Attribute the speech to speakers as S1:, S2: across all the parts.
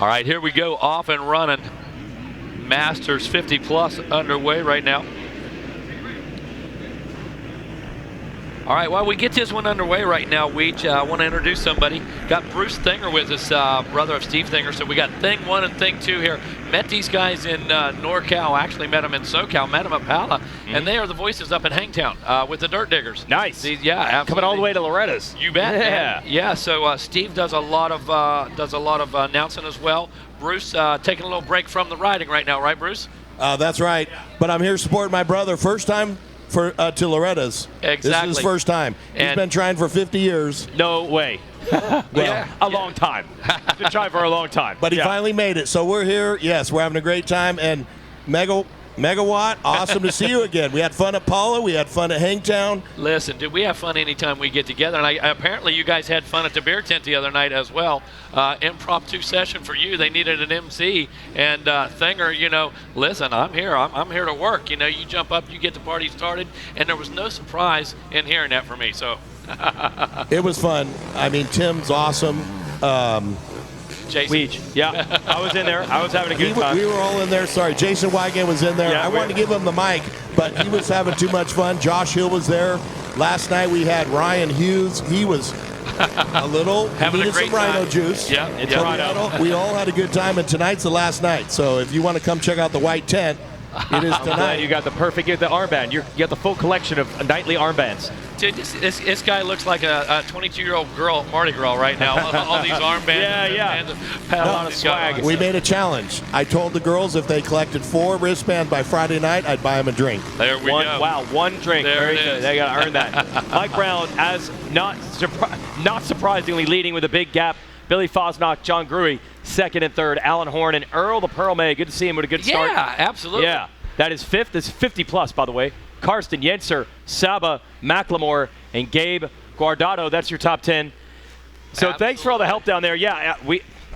S1: All right, here we go, off and running. Masters 50 plus underway right now. All right, while we get this one underway right now, Weech, I want to introduce somebody. Got Bruce Thinger with us, brother of Steve Thinger. So we got Thing 1 and Thing 2 here. Met these guys in NorCal, actually met them in SoCal, met them at Pala, and they are the voices up in Hangtown with the Dirt Diggers.
S2: Nice.
S1: Yeah, absolutely.
S2: Coming all the way to Loretta's.
S1: You bet.
S2: Yeah.
S1: Man. Yeah. So Steve does a lot of announcing as well. Bruce taking a little break from the riding right now, right, Bruce?
S3: That's right. But I'm here supporting my brother. First time to Loretta's.
S1: Exactly.
S3: This is his first time. He's been trying for 50 years.
S2: No way. A long time. He's been trying for a long time.
S3: But he finally made it. So we're here. Yes, we're having a great time. And Megawatt, awesome to see you again. We had fun at Paula. We had fun at Hangtown.
S1: Listen, dude, we have fun anytime we get together. And apparently you guys had fun at the beer tent the other night as well. Impromptu session for you. They needed an MC. And Thinger, listen, I'm here. I'm here to work. You jump up, you get the party started. And there was no surprise in hearing that from me. So
S3: it was fun. I mean, Tim's awesome.
S1: Jason.
S2: Weech. Yeah, I was in there. I was having a good time.
S3: We were all in there. Sorry, Jason Wygan was in there.
S2: Yeah,
S3: I wanted to give him the mic, but he was having too much fun. Josh Hill was there. Last night we had Ryan Hughes. He was a little
S1: having a great
S3: some Rhino
S1: time.
S3: juice.
S1: Yeah,
S2: it's Rhino.
S3: We all had a good time, and tonight's the last night. So if you want to come check out the White Tent, it is
S2: I'm glad
S3: tonight.
S2: you got the armband. You got the full collection of nightly armbands.
S1: Dude, this guy looks like a 22-year-old girl at Mardi Gras right now. All these armbands.
S2: Yeah.
S1: A lot of swag.
S3: We made a challenge. I told the girls if they collected 4 wristbands by Friday night, I'd buy them a drink.
S1: There we go.
S2: Wow, one drink.
S1: There
S2: Very
S1: it
S2: good.
S1: is.
S2: They got to earn that. Mike Brown, as not surprisingly, leading with a big gap. Billy Fosnock, John Gruey, second and third. Alan Horn and Earl the Pearl May. Good to see him with a good start.
S1: Yeah, absolutely.
S2: Yeah, that is fifth. That's 50 plus, by the way. Karsten Yenser, Saba, Macklemore, and Gabe Guardado. That's your top 10. So Thanks for all the help down there. Yeah,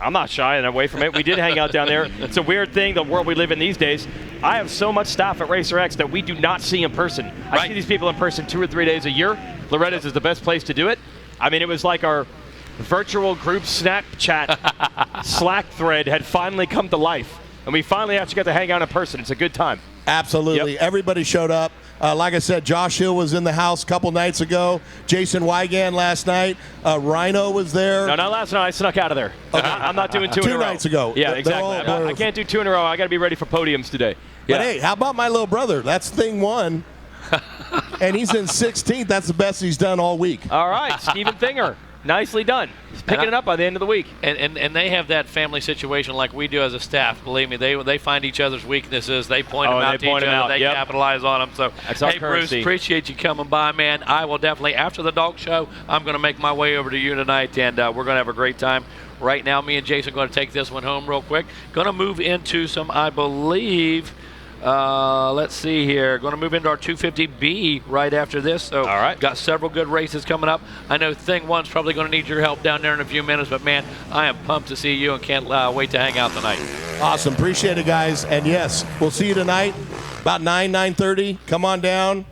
S2: I'm not shying away from it. We did hang out down there. It's a weird thing, the world we live in these days. I have so much staff at Racer X that we do not see in person. I see these people in person 2 or 3 days a year. Loretta's is the best place to do it. I mean, it was like our virtual group Snapchat Slack thread had finally come to life. And we finally actually got to hang out in person. It's a good time.
S3: Absolutely.
S2: Yep.
S3: Everybody showed up. Like I said, Josh Hill was in the house a couple nights ago. Jason Wygan last night. Rhino was there.
S2: No, not last night. I snuck out of there. Okay. I'm not doing 2 in a row.
S3: 2 nights ago.
S2: Yeah, exactly. I can't do 2 in a row. I got to be ready for podiums today.
S3: But hey, how about my little brother? That's Thing 1. And he's in 16th. That's the best he's done all week.
S2: All right, Stephen Thinger. Nicely done. He's picking it up by the end of the week.
S1: And they have that family situation like we do as a staff. Believe me, they find each other's weaknesses. They point them out to each other. They capitalize on them. So, hey, Bruce, appreciate you coming by, man. I will definitely, after the dog show, I'm going to make my way over to you tonight, and we're going to have a great time. Right now, me and Jason are going to take this one home real quick. Going to move into some, I believe, let's see here. Going to move into our 250B right after this. So,
S2: all right.
S1: Got several good races coming up. I know Thing 1's probably going to need your help down there in a few minutes, but man, I am pumped to see you and can't wait to hang out tonight.
S3: Awesome. Appreciate it, guys. And yes, we'll see you tonight about 9:30. Come on down.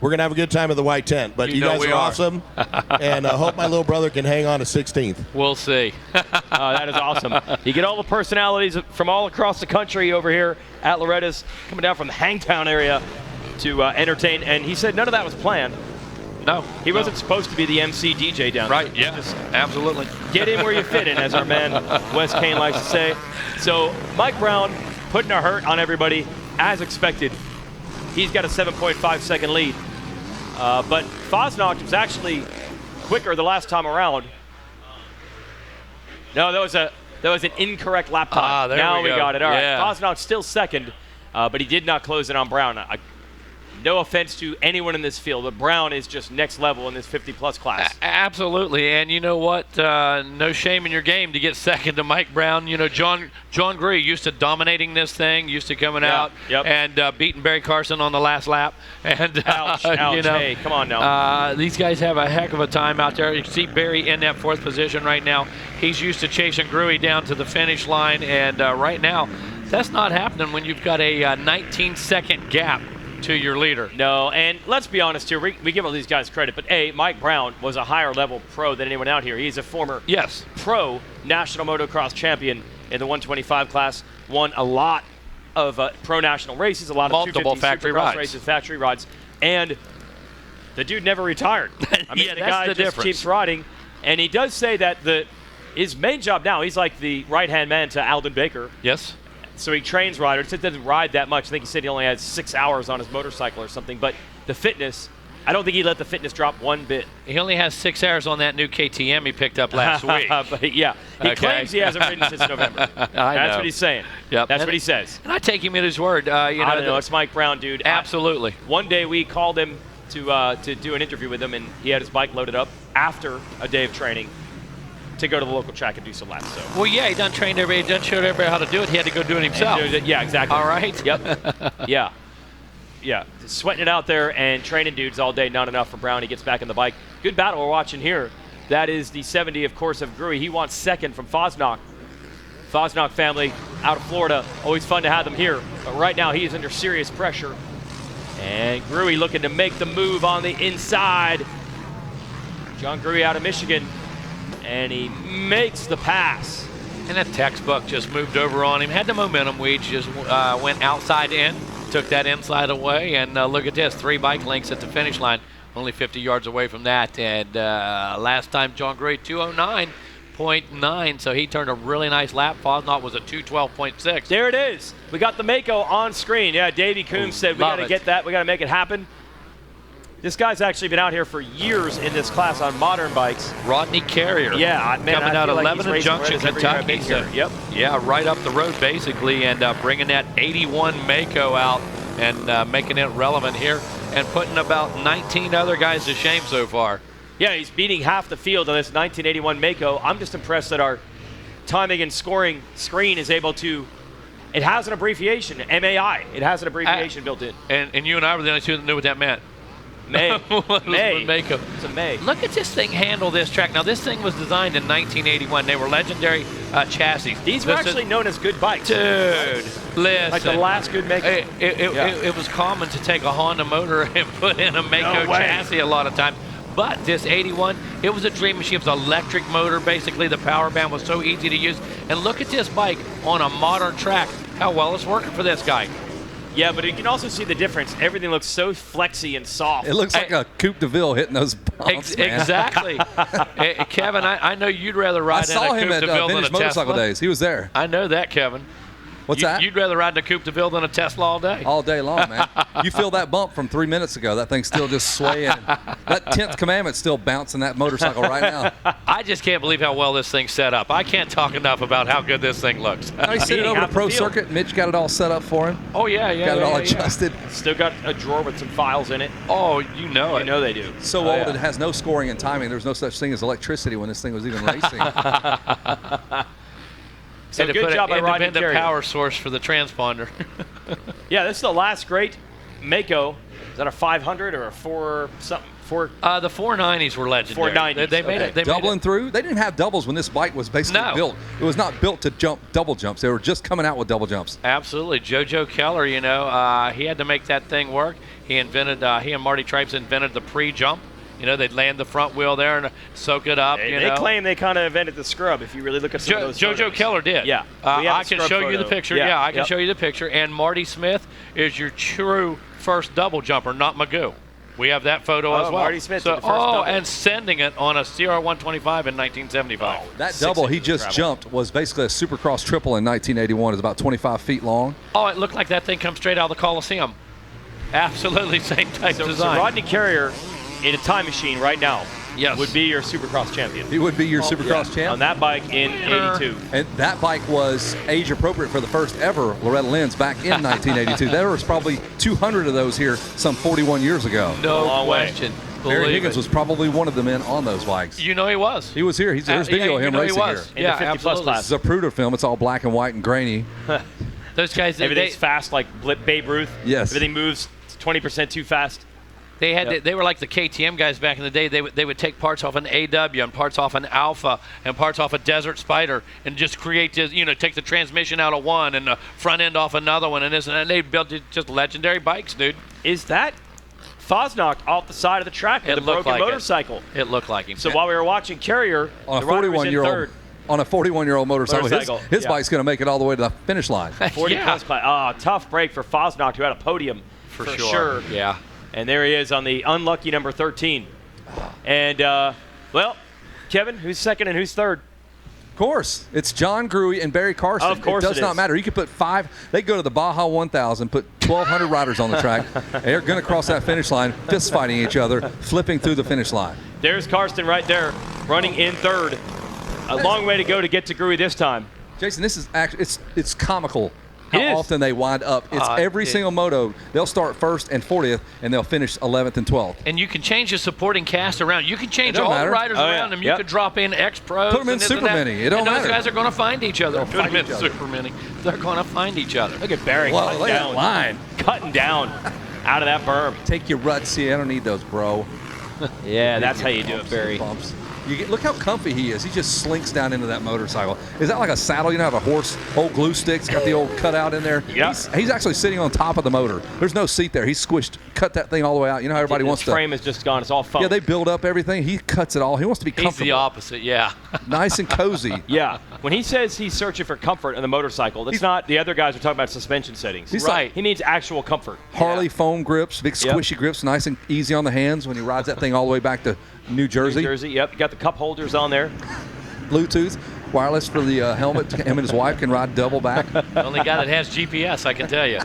S3: We're going to have a good time at the White Tent. But you guys are awesome. And I hope my little brother can hang on to 16th.
S1: We'll see.
S2: That is awesome. You get all the personalities from all across the country over here at Loretta's, coming down from the Hangtown area to entertain. And he said none of that was planned.
S1: No.
S2: He wasn't supposed to be the MC DJ down there.
S1: Right, yeah, absolutely.
S2: Get in where you fit in, as our man Wes Kane likes to say. So Mike Brown putting a hurt on everybody, as expected. He's got a 7.5 second lead. But Fosnock was actually quicker the last time around. No, that was an incorrect lap time. Now we got it. All right. Fosnock still second, but he did not close it on Brown. No offense to anyone in this field, but Brown is just next level in this 50-plus class.
S1: Absolutely, and you know what? No shame in your game to get second to Mike Brown. You know, John Gruey used to dominating this thing, used to coming out and beating Barry Carson on the last lap. And
S2: ouch.
S1: You know,
S2: hey, come on now.
S1: These guys have a heck of a time out there. You see Barry in that 4th position right now. He's used to chasing Gruey down to the finish line, and right now, that's not happening when you've got a 19-second gap to your leader.
S2: No, and let's be honest here. We give all these guys credit, but Mike Brown was a higher level pro than anyone out here. He's a former pro national motocross champion in the 125 class, won a lot of pro national races, a lot of
S1: multiple factory rides.
S2: Races, factory rides, and the dude never retired. I mean,
S1: yeah,
S2: the guy just
S1: difference.
S2: keeps riding, and he does say that his main job now, he's like the right-hand man to Alden Baker.
S1: Yes.
S2: So he trains riders. He doesn't ride that much. I think he said he only has 6 hours on his motorcycle or something. But the fitness, I don't think he let the fitness drop one bit.
S1: He only has 6 hours on that new KTM he picked up last week.
S2: But yeah, he claims he hasn't ridden since November. That's what he's saying.
S1: Yep.
S2: That's what he says.
S1: And I take him at his word.
S2: I don't know. It's Mike Brown, dude.
S1: Absolutely.
S2: One day we called him to do an interview with him, and he had his bike loaded up after a day of training to go to the local track and do some laps. So.
S1: Well, yeah, he done trained everybody, done showed everybody how to do it. He had to go do it himself.
S2: Yeah, exactly.
S1: All right.
S2: Yep. Yeah. Sweating it out there and training dudes all day, not enough for Brown. He gets back on the bike. Good battle we're watching here. That is the 70, of course, of Gruy. He wants second from Fosnock. Fosnock family out of Florida. Always fun to have them here. But right now he is under serious pressure. And Gruy looking to make the move on the inside. John Gruy out of Michigan. And he makes the pass.
S1: And that textbook just moved over on him. Had the momentum. We just went outside in, took that inside away, and look at this, 3 bike lengths at the finish line, only 50 yards away from that. And last time John Gruy 209.9, so he turned a really nice lap. Fosnock was a 212.6.
S2: There it is. We got the Maico on screen. Yeah, Davey Coombs said we got to get that. We got to make it happen. This guy's actually been out here for years in this class on modern bikes.
S1: Rodney Carrier.
S2: Yeah, man,
S1: coming out of Lebanon Junction, Kentucky.
S2: Yep.
S1: Yeah, right up the road basically, and bringing that 81 Maico out and making it relevant here and putting about 19 other guys to shame so far.
S2: Yeah, he's beating half the field on this 1981 Maico. I'm just impressed that our timing and scoring screen is able to. It has an abbreviation, MAI. It has an abbreviation built in.
S1: And you and I were the only two that knew what that meant.
S2: May.
S1: Maico.
S2: It's a May.
S1: Look at this thing handle this track. Now, this thing was designed in 1981. They were legendary chassis.
S2: These were actually known as good bikes.
S1: Dude, listen.
S2: Like the last good Maico.
S1: It was common to take a Honda motor and put in a Maico chassis a lot of times. But this 81, it was a dream machine. It was an electric motor, basically. The power band was so easy to use. And look at this bike on a modern track. How well it's working for this guy.
S2: Yeah, but you can also see the difference. Everything looks so flexy and soft.
S4: It looks like a Coupe de Ville hitting those bumps, man.
S1: Exactly. Kevin, I know you'd rather ride in a Coupe de Ville than a Tesla. I saw him at Vintage
S4: Motorcycle Days. He was there.
S1: I know that, Kevin.
S4: What's that?
S1: You'd rather ride in a Coupe de Ville than a Tesla all day?
S4: All day long, man. You feel that bump from 3 minutes ago. That thing's still just swaying. That 10th commandment's still bouncing that motorcycle right now.
S1: I just can't believe how well this thing's set up. I can't talk enough about how good this thing looks.
S4: Now he sent it over to Pro Circuit. Mitch got it all set up for him.
S1: Oh, yeah.
S4: Got it all adjusted.
S2: Still got a drawer with some files in it.
S1: Oh, you know it.
S2: You know they do.
S4: So old it has no scoring and timing. There's no such thing as electricity when this thing was even racing.
S2: So good job by Rodney Carrier.
S1: Independent power source for the transponder.
S2: Yeah, this is the last great Maico. Is that a 500 or a 4 something?
S1: The 490s were legendary.
S2: 490s.
S1: They made it.
S4: Doubling through? They didn't have doubles when this bike was basically built. It was not built to jump double jumps. They were just coming out with double jumps.
S1: Absolutely. JoJo Keller, he had to make that thing work. He and Marty Tripes invented the pre-jump. They'd land the front wheel there and soak it up.
S2: They claim they kind of invented the scrub. If you really look at some of those
S1: JoJo
S2: photos.
S1: Keller did.
S2: Yeah.
S1: I can show you the picture. Yeah, I can show you the picture. And Marty Smith is your true first double jumper, not Magoo. We have that photo as well.
S2: Marty Smith did the first double.
S1: And sending it on a CR125 in 1975.
S4: That double he just jumped was basically a Supercross triple in 1981. It's about 25 feet long.
S1: Oh, it looked like that thing comes straight out of the Coliseum. Absolutely same type design.
S2: So Rodney Carrier in a time machine right now
S1: yes.
S2: would be your Supercross champion.
S4: He would be your Supercross champ.
S2: On that bike in 82.
S4: And that bike was age appropriate for the first ever Loretta Lynn's back in 1982. There was probably 200 of those here some 41 years ago.
S1: No question.
S4: Barry Higgins was probably one of the men on those bikes.
S1: He was.
S4: He was here. There's video of him racing here.
S2: In the 50 plus class.
S4: Zapruder film. It's all black and white and grainy.
S1: Those guys.
S2: Everything's fast like Babe Ruth.
S4: Yes.
S2: Everything moves 20% too fast.
S1: They were like the KTM guys back in the day. They would take parts off an AW and parts off an Alpha and parts off a Desert Spider and just create this, take the transmission out of one and the front end off another one and they built just legendary bikes, dude.
S2: Is that Fosnock off the side of the track with a broken motorcycle?
S1: It looked like him.
S2: So while we were watching Carrier,
S4: on a 41-year-old on a 41-year-old motorcycle. His bike's going to make it all the way to the finish line.
S2: 40-plus class. Tough break for Fosnock, who had a podium for sure.
S1: Yeah.
S2: And there he is on the unlucky number 13. And, well, Kevin, who's second and who's third?
S4: Of course. It's John Gruey and Barry Carson.
S2: Of course
S4: it does not matter. You could put 5. They go to the Baja 1000, put 1,200 riders on the track. They're going to cross that finish line, fist fighting each other, flipping through the finish line.
S2: There's Karsten right there, running in third. A long way to go to get to Gruey this time.
S4: Jason, this is actually, it's comical how often they wind up. It's every single moto. They'll start first and 40th, and they'll finish 11th and 12th.
S1: And you can change the supporting cast around. You can change all the riders around them. You could drop in X-Pros.
S4: Put them in Super Mini. It don't matter.
S1: Those guys are going to find each other. Put them in Super Mini. They're going to find each other.
S2: Look at Barry cutting down out of that berm.
S4: Take your ruts. See, I don't need those, bro.
S2: Yeah, that's how you do it, Barry.
S4: Bumps. Look how comfy he is. He just slinks down into that motorcycle. Is that like a saddle? You know how the horse, old glue sticks, got the old cutout in there?
S2: Yeah.
S4: He's actually sitting on top of the motor. There's no seat there. He's squished, cut that thing all the way out. You know how everybody wants to.
S2: His frame is just gone. It's all foam.
S4: Yeah, they build up everything. He cuts it all. He wants to be comfortable.
S1: He's the opposite, yeah.
S4: Nice and cozy.
S2: Yeah. When he says he's searching for comfort on the motorcycle, that's not the other guys are talking about suspension settings.
S4: He's
S2: right. He needs actual comfort.
S4: Harley foam grips, big squishy grips, nice and easy on the hands when he rides that thing all the way back to New Jersey.
S2: Yep. You got the cup holders on there.
S4: Bluetooth, wireless for the helmet. Him and his wife can ride double back.
S1: The only guy that has GPS, I can tell you.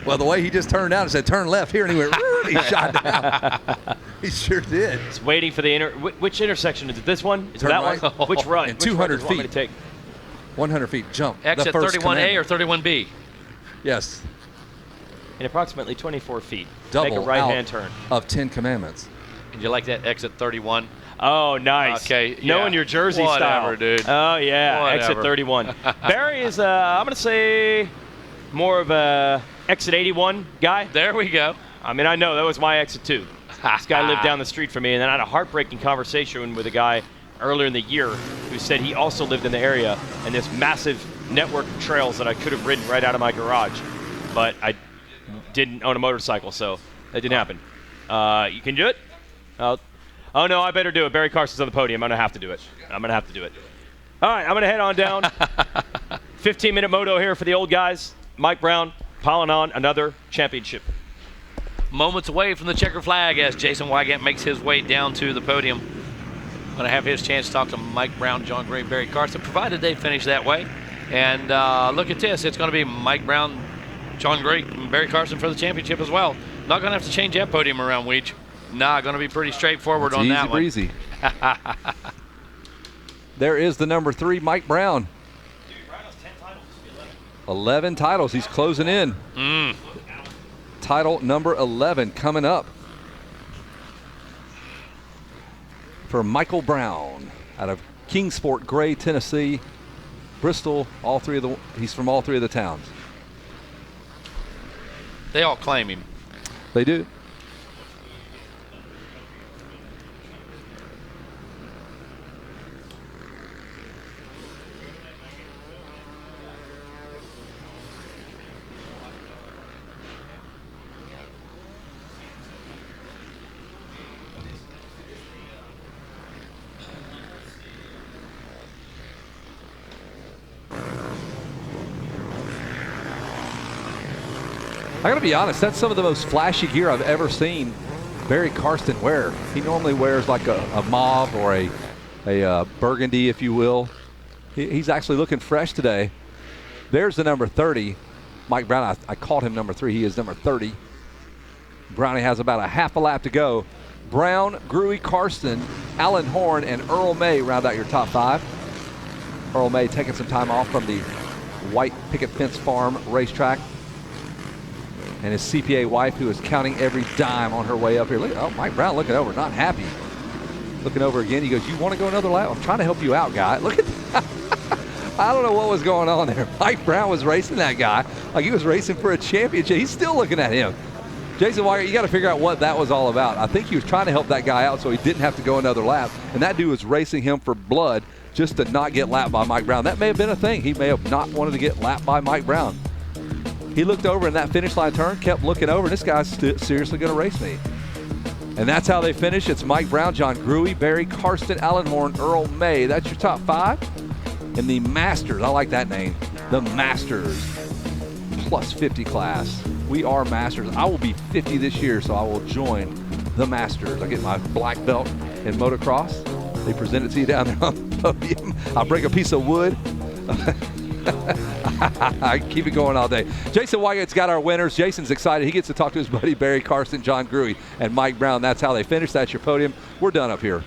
S4: Well, the way he just turned out and said, turn left here, and he went, he shot down. He sure did.
S2: He's waiting for the which intersection? Is it this one? Is it that
S4: right.
S2: one? Which run?
S4: And 200
S2: feet.
S4: feet. Take? 100 feet, jump.
S1: Exit 31A or 31B?
S4: Yes.
S2: In approximately 24 feet.
S4: Double
S2: make a right-hand turn.
S4: Of 10 commandments.
S1: And you like that exit 31?
S2: Oh, nice.
S1: Okay.
S2: Knowing your Jersey
S1: style.
S2: Dude. Oh, yeah. Exit 31. Barry is, I'm going to say, more of a exit 81 guy.
S1: There we go.
S2: I mean, I know. That was my exit, too. This guy lived down the street from me, and then I had a heartbreaking conversation with a guy earlier in the year who said he also lived in the area and this massive network of trails that I could have ridden right out of my garage. But I didn't own a motorcycle, so that didn't happen. You can do it? Oh, no, I better do it. Barry Carson's on the podium. I'm going to have to do it. All right, I'm going to head on down. 15-minute moto here for the old guys. Mike Brown piling on another championship.
S1: Moments away from the checker flag as Jason Wygant makes his way down to the podium. Going to have his chance to talk to Mike Brown, John Gray, Barry Carson, provided they finish that way. And look at this. It's going to be Mike Brown, John Gray, and Barry Carson for the championship as well. Not going to have to change that podium around, Weege. Nah, going to be pretty straightforward on that one.
S4: Easy breezy. There is the number 3, Mike Brown.
S2: Dude, Brown has 10 titles.
S4: 11 titles. He's closing in. Title number 11 coming up for Michael Brown out of Kingsport, Gray, Tennessee, Bristol. He's from all 3 of the towns.
S1: They all claim him.
S4: They do. I gotta be honest, that's some of the most flashy gear I've ever seen Barry Carson wear. He normally wears like a mauve or a burgundy, if you will. He's actually looking fresh today. There's the number 30. Mike Brown, I called him number 3. He is number 30. Brownie has about a half a lap to go. Brown, Gruey, Carson, Alan Horn, and Earl May round out your top 5. Earl May taking some time off from the White Picket Fence Farm racetrack. And his CPA wife, who is counting every dime on her way up here. Look, Mike Brown looking over, not happy. Looking over again, he goes, you want to go another lap? I'm trying to help you out, guy. Look at that. I don't know what was going on there. Mike Brown was racing that guy like he was racing for a championship. He's still looking at him. Jason Wygant, you got to figure out what that was all about. I think he was trying to help that guy out so he didn't have to go another lap. And that dude was racing him for blood just to not get lapped by Mike Brown. That may have been a thing. He may have not wanted to get lapped by Mike Brown. He looked over in that finish line turn, kept looking over, and this guy's seriously going to race me. And that's how they finish. It's Mike Brown, John Gruey, Barry Carson, Alan Horn, Earl May. That's your top 5. in the Masters. I like that name, the Masters plus 50 class. We are Masters. I will be 50 this year, so I will join the Masters. I get my black belt in motocross. They present it to you down there on the podium. I'll break a piece of wood. I keep it going all day. Jason Wygant's got our winners. Jason's excited. He gets to talk to his buddy Barry Karsten, John Gruey, and Mike Brown. That's how they finish. That's your podium. We're done up here.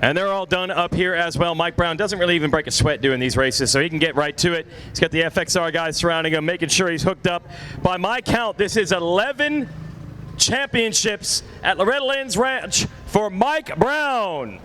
S2: And they're all done up here as well. Mike Brown doesn't really even break a sweat doing these races, so he can get right to it. He's got the FXR guys surrounding him, making sure he's hooked up. By my count, this is 11 championships at Loretta Lynn's Ranch for Mike Brown.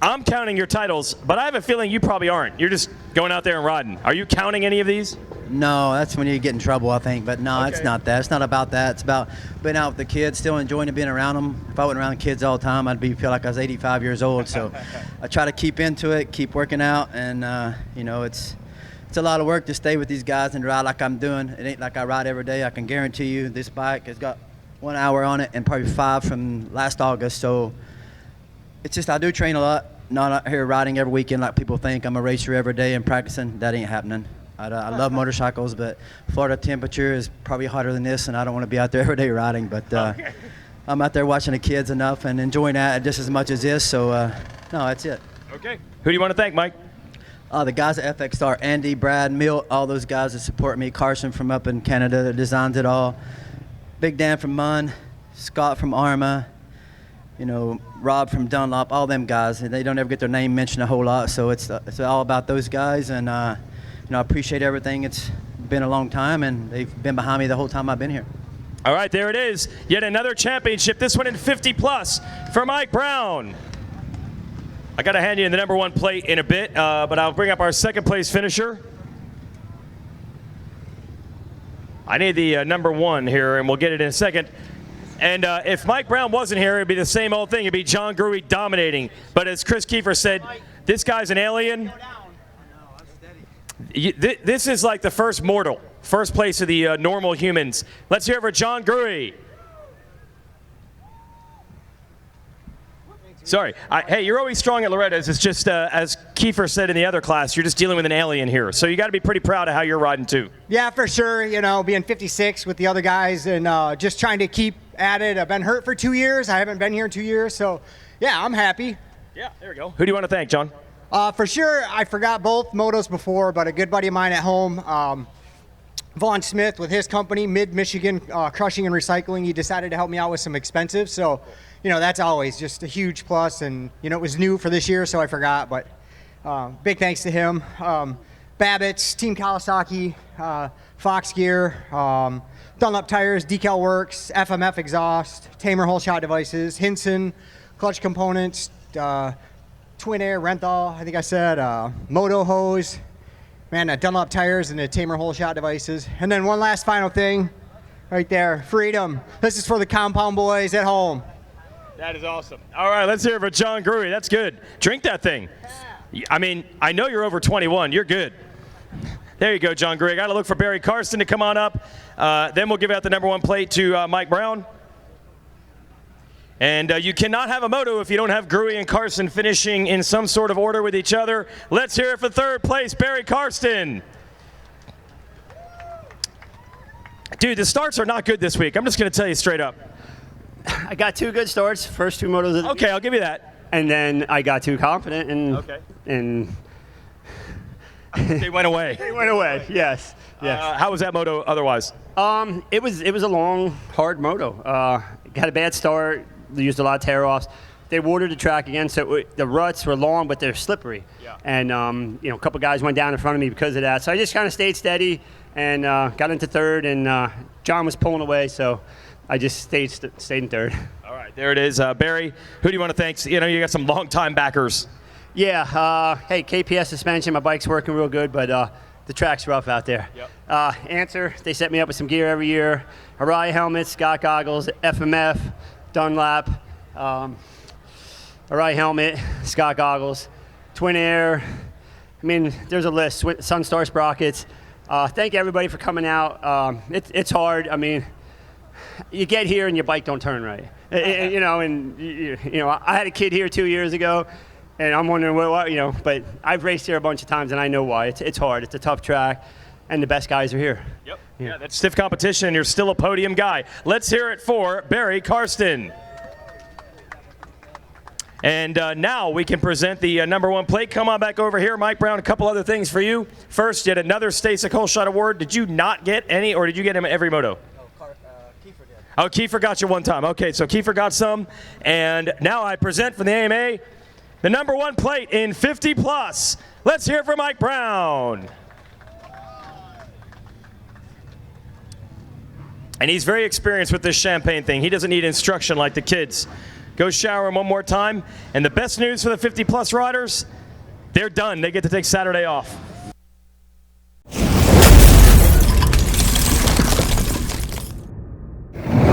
S2: I'm counting your titles, but I have a feeling you probably aren't. You're just going out there and riding. Are you counting any of these?
S5: No, that's when you get in trouble, I think. But no, It's not that. It's not about that. It's about being out with the kids, still enjoying being around them. If I wasn't around the kids all the time, feel like I was 85 years old. So I try to keep into it, keep working out, and it's a lot of work to stay with these guys and ride like I'm doing. It ain't like I ride every day. I can guarantee you this bike has got 1 hour on it and probably 5 from last August. So it's just I do train a lot. Not out here riding every weekend like people think. I'm a racer every day and practicing. That ain't happening. I love motorcycles, but Florida temperature is probably hotter than this, and I don't want to be out there every day riding. But I'm out there watching the kids enough and enjoying that just as much as this. So, no, that's it.
S2: Okay. Who do you want to thank, Mike?
S5: The guys at FXR, Andy, Brad, Milt, all those guys that support me. Carson from up in Canada that designs it all. Big Dan from Munn, Scott from Arma, Rob from Dunlop, all them guys. They don't ever get their name mentioned a whole lot, so it's all about those guys. And, I appreciate everything. It's been a long time, and they've been behind me the whole time I've been here.
S2: All right, there it is. Yet another championship, this one in 50+ for Mike Brown. I got to hand you the number 1 plate in a bit, but I'll bring up our second place finisher. I need the number 1 here, and we'll get it in a second. And if Mike Brown wasn't here, it'd be the same old thing. It'd be John Gruey dominating. But as Chris Kiefer said, this guy's an alien. This is like the first mortal, first place of the normal humans. Let's hear it for John Gruey. Sorry. Hey, you're always strong at Loretta's. It's just, as Kiefer said in the other class, you're just dealing with an alien here. So you got to be pretty proud of how you're riding, too.
S6: Yeah, for sure. Being 56 with the other guys and just trying to keep at it. I've been hurt for 2 years. I haven't been here in 2 years. So, yeah, I'm happy.
S2: Yeah, there we go. Who do you want to thank, John?
S6: For sure, I forgot both motos before, but a good buddy of mine at home, Vaughn Smith with his company, Mid-Michigan Crushing and Recycling, he decided to help me out with some expensive. So, that's always just a huge plus. And, it was new for this year, so I forgot. But big thanks to him. Babbitt's, Team Kawasaki, Fox Gear, Dunlop Tires, Decal Works, FMF Exhaust, Tamer Whole Shot Devices, Hinson, Clutch Components, Twin Air, Renthal, I think I said, Moto Hose, Dunlop Tires and the Tamer Whole Shot Devices. And then one last final thing right there, Freedom. This is for the compound boys at home.
S2: That is awesome. All right, let's hear it for John Gruey. That's good. Drink that thing. I mean, I know you're over 21. You're good. There you go, John Gruey. Got to look for Barry Karsten to come on up. Then we'll give out the number 1 plate to Mike Brown. And you cannot have a moto if you don't have Gruey and Karsten finishing in some sort of order with each other. Let's hear it for 3rd place, Barry Karsten. Dude, the starts are not good this week. I'm just going to tell you straight up.
S7: I got 2 good starts, first 2 motos of the
S2: Okay, I'll give you that.
S7: And then I got too confident, and
S2: they went away.
S7: They went away. Yes.
S2: How was that moto otherwise?
S7: It was a long, hard moto. Got a bad start. They used a lot of tear-offs. They watered the track again, so the ruts were long, but they're slippery. Yeah. And a couple guys went down in front of me because of that. So I just kind of stayed steady and got into 3rd, and John was pulling away, so I just stayed in 3rd.
S2: All right, there it is. Barry, who do you want to thank? You got some long-time backers.
S7: Yeah, hey, KPS suspension, my bike's working real good, but the track's rough out there. Yep. Answer, they set me up with some gear every year. Harai helmets, Scott goggles, FMF, Dunlop, Harai helmet, Scott goggles, Twin Air. I mean, there's a list. Sunstar sprockets, thank everybody for coming out. It's hard. I mean, you get here and your bike don't turn right. You know, I had a kid here 2 years ago, and I'm wondering what, you know, but I've raced here a bunch of times, and I know why. It's hard. It's a tough track, and the best guys are here.
S2: Yep. Yeah, that's stiff competition, and you're still a podium guy. Let's hear it for Barry Karsten. And now we can present the number 1 plate. Come on back over here. Mike Brown, a couple other things for you. First, yet another Stasic Holeshot Award. Did you not get any, or did you get him at every moto?
S5: Kiefer did.
S2: Oh, Kiefer got you one time. Okay, so Kiefer got some. And now I present from the AMA the number 1 plate in 50 plus. Let's hear it for Mike Brown. And he's very experienced with this champagne thing. He doesn't need instruction like the kids. Go shower him one more time. And the best news for the 50 plus riders, they're done. They get to take Saturday off.